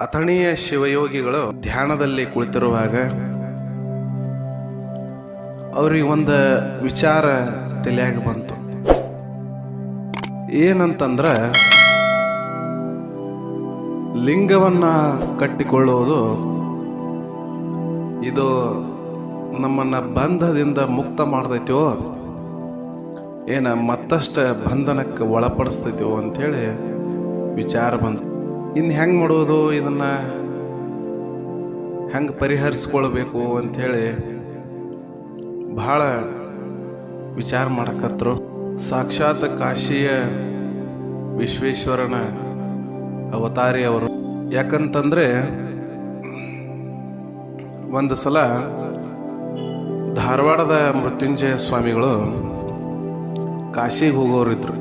ಅಥಣಿಯ ಶಿವಯೋಗಿಗಳು ಧ್ಯಾನದಲ್ಲಿ ಕುಳಿತಿರುವಾಗ ಅವ್ರಿಗೆ ಒಂದು ವಿಚಾರ ತಲೆಯಾಗ ಬಂತು. ಏನಂತಂದ್ರ, ಲಿಂಗವನ್ನ ಕಟ್ಟಿಕೊಳ್ಳುವುದು ಇದು ನಮ್ಮನ್ನ ಬಂಧದಿಂದ ಮುಕ್ತ ಮಾಡ್ತೈತೋ ಏನ ಮತ್ತಷ್ಟು ಬಂಧನಕ್ಕೆ ಒಳಪಡಿಸ್ತೈತೋ ಅಂಥೇಳಿ ವಿಚಾರ ಬಂತು. ಇನ್ನು ಹೆಂಗೆ ಮಾಡೋದು, ಇದನ್ನ ಹೆಂಗೆ ಪರಿಹರಿಸ್ಕೊಳ್ಬೇಕು ಅಂಥೇಳಿ ಬಹಳ ವಿಚಾರ ಮಾಡಕತ್ರು. ಸಾಕ್ಷಾತ್ ಕಾಶಿಯ ವಿಶ್ವೇಶ್ವರನ ಅವತಾರಿ ಅವರು. ಯಾಕಂತಂದ್ರೆ ಒಂದು ಸಲ ಧಾರವಾಡದ ಮೃತ್ಯುಂಜಯ ಸ್ವಾಮಿಗಳು ಕಾಶಿಗೆ ಹೋಗೋರಿದ್ರು.